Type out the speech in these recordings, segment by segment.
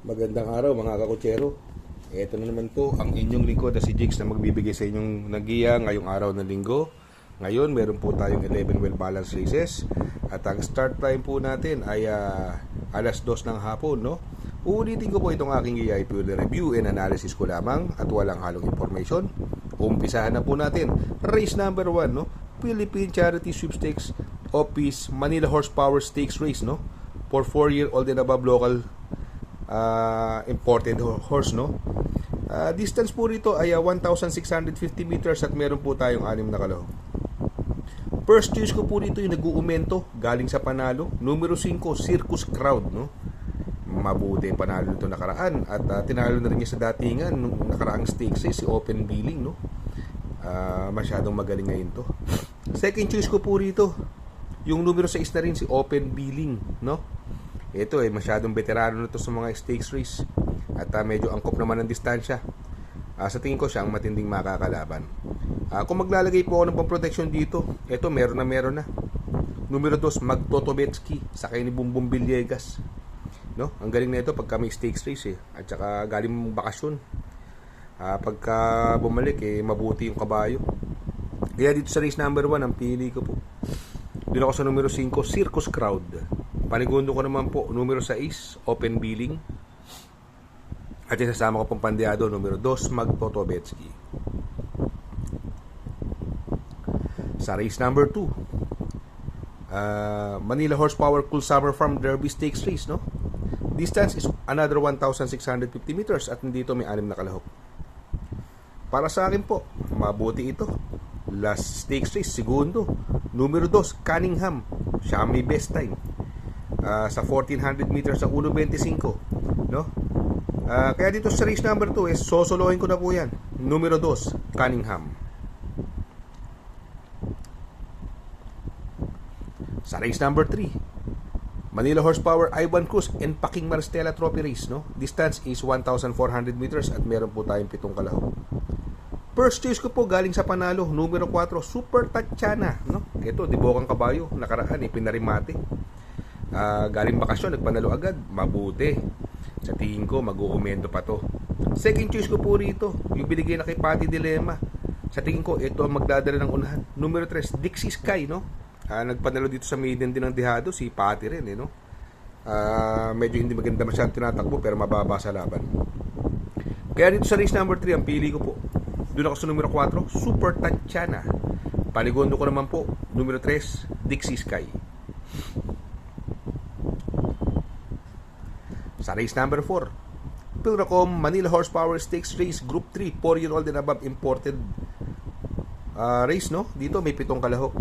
Magandang araw mga kakutsero. Ito na naman po ang inyong lingkod na si Jigs na magbibigay sa inyong nagiya ngayong araw ng linggo. Ngayon meron po tayong 11 well balanced races. At ang start time po natin ay alas 2 ng hapon, no? Uulitin ko po itong aking giya, purely review and analysis ko lamang at walang halong information. Umpisahan na po natin. Race number 1, no? Philippine Charity Sweepstakes Office Manila Horsepower Stakes Race, no? For 4-year-old and above local imported horse, no? Distance po rito ay 1,650 meters at meron po tayong 6 na kalahok. First choice ko po rito yung nag-uumento galing sa panalo, numero 5, Circus Crowd, no? Mabuti panalo nito nakaraan at tinalo na rin niya sa datingan nung nakaraang stakes si Open Billing, no? Masyadong magaling ngayon to. Second choice ko po rito yung numero 6 na rin si Open Billing, no? Ito masyadong veterano na to sa mga stakes race at medyo angkop naman ang distansya. Sa tingin ko siya ang matinding makakalaban. Kung maglalagay po ako ng pang-protection dito, ito meron na. Numero 2, Magtotobetsky, sakay ni Bumbong Villegas. No? Ang galing na ito pagka may stakes race at saka galing mong bakasyon. Pagka bumalik mabuti yung kabayo. Kaya dito sa race number 1 ang pili ko po. Doon ako sa numero 5, Circus Crowd. Panigundo ko naman po, numero 6, Open Billing. At isasama ko pong pandeado, numero 2, Magtotobetsky. Sa race number 2, Manila Horsepower Cool Summer Farm Derby Stakes Race, no? Distance is another 1,650 meters at dito may 6 na kalahok. Para sa akin po, mabuti ito. Last stakes race, segundo. Numero 2, Cunningham. Siya may best time. Sa 1,400 meters sa 1.25, no? Kaya dito sa race number 2 sosolohin ko na po yan. Numero 2, Cunningham. Sa race number 3, Manila Horsepower Ivan Cruz and Paking Maristela Trophy Race, no? Distance is 1,400 meters at meron po tayong 7 kalahok. First choice ko po galing sa panalo, numero 4, Super Tatiana, no? Ito, dibokang kabayo, nakaraan pinarimate. Galing bakasyon, nagpanalo agad, mabuti. Sa tingin ko, mag-uumendo pa to. Second choice ko po rito, yung binigay na kay Patty Dilemma. Sa tingin ko, ito ang magdadala ng unahan. Numero 3, Dixie Sky, no? Nagpanalo dito sa maiden din ng dehado, si Patty rin, no? Medyo hindi maganda masyadong tinatakbo, pero mababa sa laban. Kaya dito sa race number 3, ang pili ko po. Doon ako sa numero 4, Super Tatiana. Panigondo ko naman po, numero 3, Dixie Sky. Sa race number 4, Pilracom Manila Horsepower Stakes Race Group 3, 4-year-old and above imported race, no? Dito may 7 kalahok.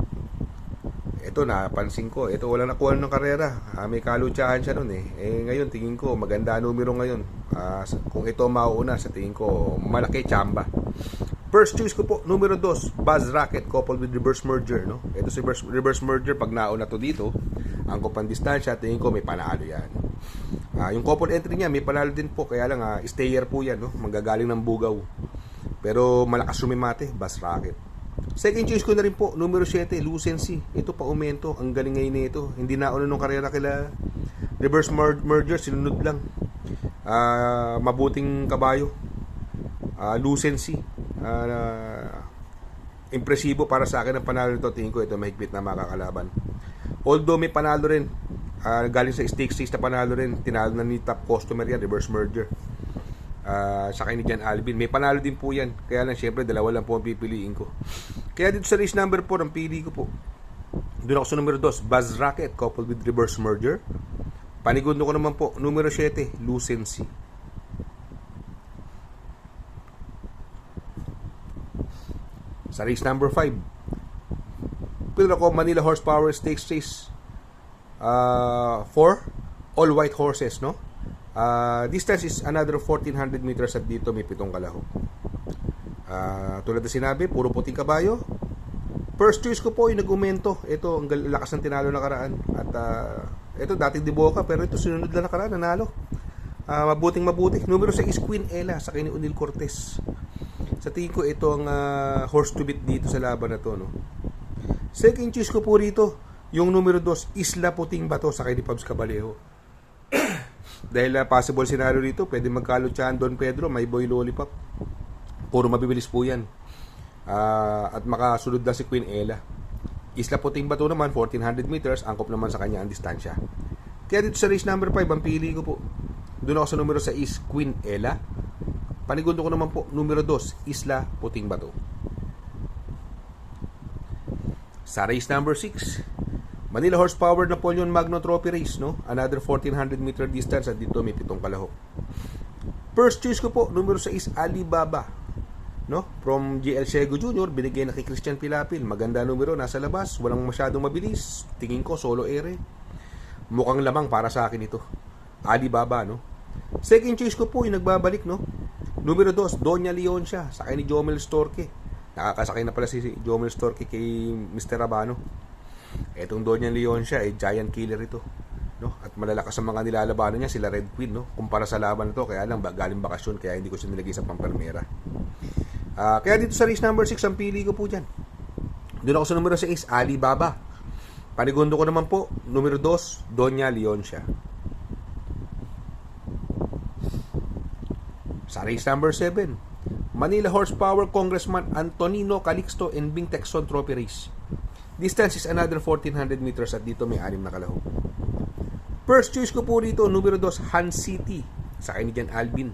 Ito napansin ko, ito wala nakuha ng karera. May kalutsahan siya nun ngayon tingin ko maganda numero ngayon. Kung ito mauuna, sa tingin ko malaki tsamba. First choice ko po, numero 2, Buzz Rocket coupled with reverse merger, no? Ito si reverse merger, pag nauna to dito, ang kupang distansya, tingin ko may panalo yan. Yung couple entry niya, may panalo din po, kaya lang stayer po yan, no? Manggagaling ng bugaw. Pero malakas sumimate, Buzz Rocket. Second choice ko na rin po, numero 7, Lucency. Ito pa umento, ang galing ngayon nito. Hindi nauna nung karera kila reverse merger, sinunod lang. Mabuting kabayo. Lucency. Impresibo para sa akin ang panalo nito. Tingin ko ito mahigpit na makakalaban. Although may panalo rin, galing sa stakes 6 na panalo rin, tinalo na ni top customer yan, reverse merger. Sa kay ni John Alvin, may panalo din po yan. Kaya lang syempre dalawa lang po ang pipiliin ko. Kaya dito sa race number 4 ang pili ko po, doon ako sa numero 2, Buzz Rocket coupled with reverse merger. Panigundo ko naman po, numero 7, Lucency. Sa race number 5, Pilracom Manila Horsepower Stakes Race 4, all white horses, no? Distance is another 1,400 meters at dito may 7 kalahok. Tulad na sinabi, puro puting kabayo. First choice ko po yung nag-umento. Ito, ang lakas ng tinalo nakaraan. At ito, dating diboka, pero ito sinunod na nakaraan, nanalo. Mabuti. Numero 6 is Queen Ella sa kay ni Unil Cortez. Sa tingin ko, ito ang horse to beat dito sa laban na to, no? Second choice ko po rito, yung numero 2, Isla Puting Bato sa kay ni Pabs Cabalejo. Dahil possible scenario dito, pwede magkalutsahan Don Pedro, may boy lollipop. Puro mabibilis po yan. At makasunod na si Queen Ella. Isla Puting Bato naman, 1400 meters, angkop naman sa kanya ang distansya. Kaya dito sa race number 5, ang pili ko po, doon ako sa numero 6, Queen Ella. Panigundo ko naman po, numero 2, Isla Puting Bato. Sa race number 6, Manila Horsepower Napoleon Magno Trophy Race, no? Another 1400 meter distance at dito may 7 kalahok. First choice ko po, numero 6, Alibaba, no? From GL Sego Jr., binigay na kay Christian Pilapil. Maganda numero, nasa labas, walang masyadong mabilis. Tingin ko, solo ere. Mukhang lamang para sa akin ito. Alibaba, no? Second choice ko po, yung nagbabalik, no? Numero 2, Doña Leoncia, sakay ni Jomel Storke. Nakakasakay na pala si Jomel Storke kay Mr. Rabano. Etong Doña Leoncia, giant killer ito, no? At malalakas ang mga nilalabanan niya, sila Red Queen, no? Kumpara sa laban na to, kaya lang galing bakasyon, kaya hindi ko siya nilagay sa pampermera. Kaya dito sa race number 6, ang pili ko po dyan. Doon ako sa numero 6, Alibaba. Panigundo ko naman po, numero 2, Doña Leoncia. Sa race number 7, Manila Horsepower Congressman Antonino Calixto and Bing Texon Trophy Race. Distance is another 1400 meters at dito may 6 na kalahok. First choice ko po dito, numero 2, Han City. Sakay ni Jan Alvin.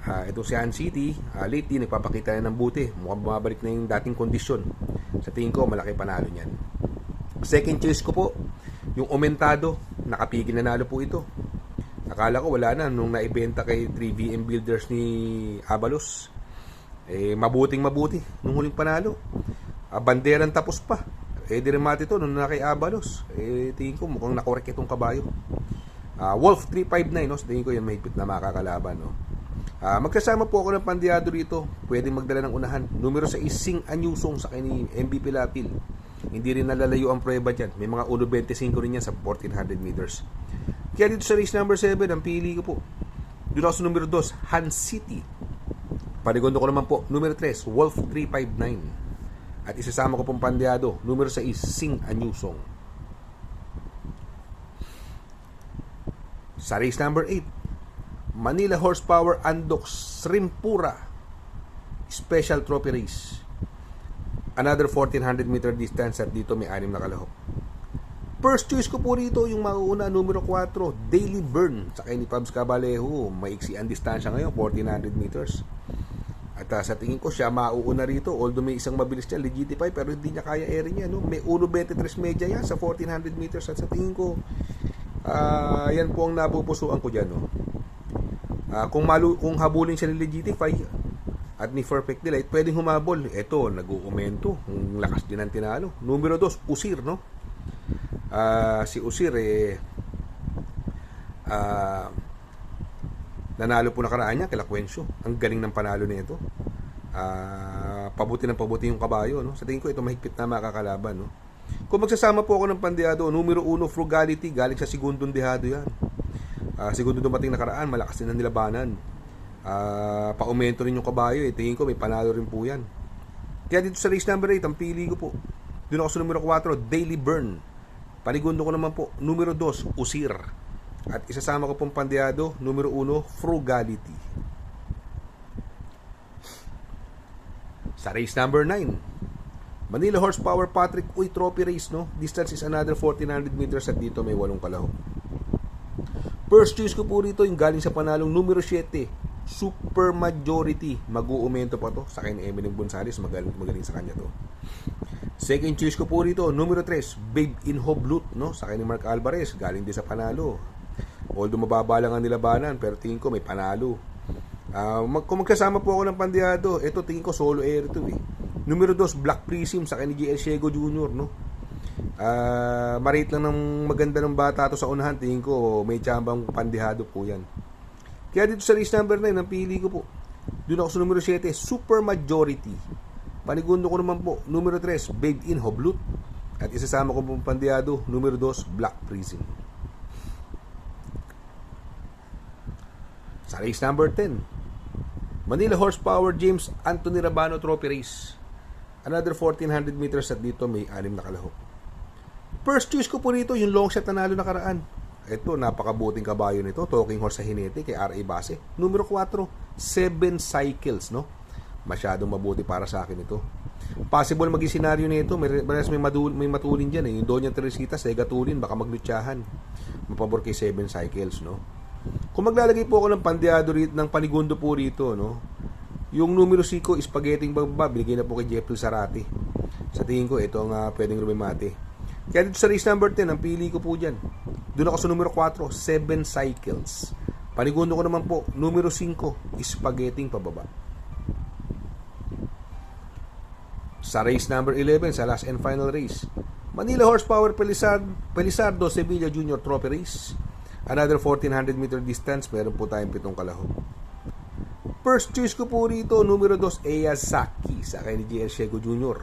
Ito si Han City, lately nagpapakita na ng buti. Mukhang bumabalik na yung dating kondisyon. Sa tingin ko, malaki panalo niyan. Second choice ko po, yung Omentado. Nakapigil na nalo po ito. Akala ko wala na nung naibenta kay 3VM Builders ni Abalos. Mabuti nung huling panalo. Banderan tapos pa. Di rin mati to nung na kay Abalos. Tingin ko mukhang nakorek itong kabayo. Wolf 359, no? So, tingin ko yan mahigpit na makakalaban, no? Magkasama po ako ng pandiado rito. Pwedeng magdala ng unahan. Numero 6, Sing Anyusong sa ni MVP Lapil. Hindi rin nalalayo ang prueba dyan. May mga 1.25 rin yan sa 1400 meters. Kaya dito sa race number 7, ang pili ko po, doon ako sa numero 2, Han City. Panigondo ko naman po, numero 3, Wolf 359. At isasama ko pong pandiado, numero 6, Sing Anyusong. Sa race number 8, Manila Horsepower Andox Srimpura Special Trophy Race. Another 1400 meter distance at dito may 6 na kalahok. First choice ko po rito yung mauuna, numero 4, Daily Burn. Sakay ni Pabs Cabalejo. Maiksi ang distansya ngayon, 1400 meters. At sa tingin ko siya mauuna rito. Although may isang mabilis niya, Legitify, pero hindi niya kaya ere niya, no? May 1.23 media yan sa 1400 meters. At sa tingin ko, yan po ang napupusuan ko dyan, no? Kung habulin siya ni Legitify at ni Perfect Delight, pwedeng humabol. Ito, nag-uumento. Ang lakas din ang tinalo. Numero 2, Usir, no? Si Usir nanalo po nakaraan niya kay Lacuencio. Ang galing ng panalo nito. Pabuti yung kabayo, no? Sa tingin ko ito mahigpit na makakalaban, no? Kung magsasama po ako ng pandiado, numero 1, Frugality, galing sa segundong dehado yan. Segundo dumating nakaraan, malakas din ang nilabanan. Paumento rin yung kabayo, tingin ko may panalo rin po yan. Kaya dito sa race number 8, ang pili ko po, doon ako sa numero 4, Daily Burn. Panigundo ko naman po, numero 2, Usir. At isasama ko pong pandiado, numero 1, Frugality. Sa race number 9, Manila Horsepower Patrick Uy Trophy Race, no? Distance is another 1400 meters at dito may 8 kalahok. First choice ko po rito yung galing sa panalong numero 7, Super Majority. Mag-uumento pa to. Sa akin ni Emily Gonzalez, magaling sa kanya to. Second choice ko po rito, numero 3, Babe in Hoblut, no? Sa akin ni Mark Alvarez, galing din sa panalo. Although mababa lang ang nilabanan, pero tingin ko may panalo. Kung magkasama po ako ng pandiado, ito tingin ko solo air ito eh. Numero 2, Black Prism sa akin ni GL Sego Jr., no? Marate lang ng maganda ng bata to sa unahan, tingin ko may tsambang pandihado po yan. Kaya dito sa race number 9, ang pili ko po, doon ako sa numero 7, Super Majority. Panigundo ko naman po, numero 3, Babe in Hoblut. At isasama ko pong pandiado, numero 2, Black Prism. Sa race number 10, Manila Horsepower James Anthony Rabano Trophy Race. Another 1400 meters at dito may 6 na kalahok. First choice ko po rito yung long shot na nalo nakaraan. Ito, napakabuting kabayo nito. Talking horse sa Hinete kay R.A. Base. Numero 4, 7 cycles, no? Masyadong mabuti para sa akin ito. Possible maging senaryo nito, may matulin diyan eh. Yung Doña Teresita, Sega Tulin, baka maglutsahan. Mapabor kay 7 cycles, no? Kung maglalagay po ako ng pandiado rito, ng panigundo po rito, no? Yung numero 5, Spaghetti Baba, binigay na po kay Jeffrey Sarati. Sa tingin ko, ito ang pwedeng rumimate. Kaya dito sa race number 10, ang pili ko po dyan. Doon ako sa numero 4, 7 cycles. Panigundo ko naman po, numero 5, Spaghetti Pababa. Sa race number 11, sa last and final race, Manila Horsepower Pelizardo Sevilla Junior Trophy Race. Another 1400 meter distance, meron po tayong 7 kalahok. First choice ko po rito, numero 2, Eyasaki, sa kay ni JL Shego Jr.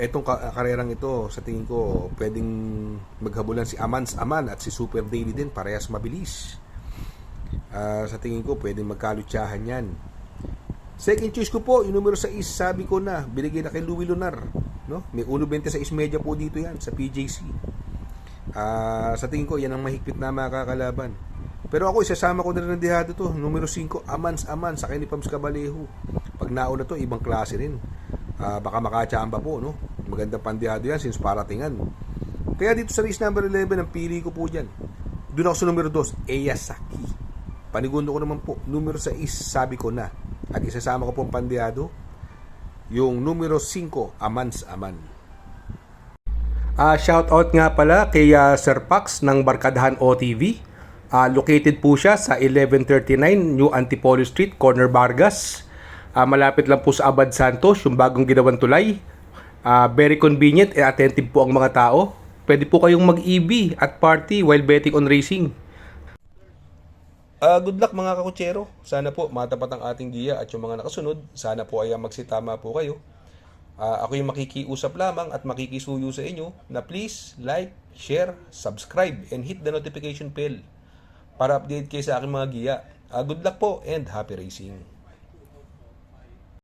Etong karerang ito, sa tingin ko, pwedeng maghabulan si Amans Aman at si Super Daily din, parehas mabilis. Sa tingin ko, pwedeng magkalutsahan yan. Second choice ko po, yung numero 6, sabi ko na, binigay na kay Louie Lunar. No? May 1.26 media po dito yan sa PJC. Sa tingin ko, yan ang mahigpit na makakalaban. Pero ako, isasama ko na rin ng dihado to. Numero 5, Amans Aman, sa kay ni Pams Cabalejo. Pag nauna to, ibang klase rin. Baka makatsamba po, no? Magandang pandihado yan since paratingan. Kaya dito sa race number 11, ang pili ko po dyan. Doon ako sa numero 2, Eyasaki. Panigundo ko naman po, numero 6, sabi ko na. At isasama ko po ang pandihado, yung numero 5, Amans Aman. Shout out nga pala kay Sir Pax ng Barkadahan OTV. Located po siya sa 1139 New Antipolo Street, Corner Vargas. Malapit lang po sa Abad Santos, yung bagong ginawang tulay. Very convenient and attentive po ang mga tao. Pwede po kayong mag-EB at party while betting on racing. Good luck mga kakutsero. Sana po matapat ang ating giya at yung mga nakasunod. Sana po ay magsitama po kayo. Ako yung makikiusap lamang at makikisuyo sa inyo na please like, share, subscribe, and hit the notification bell para update kayo sa aking mga giya. Good luck po and happy racing.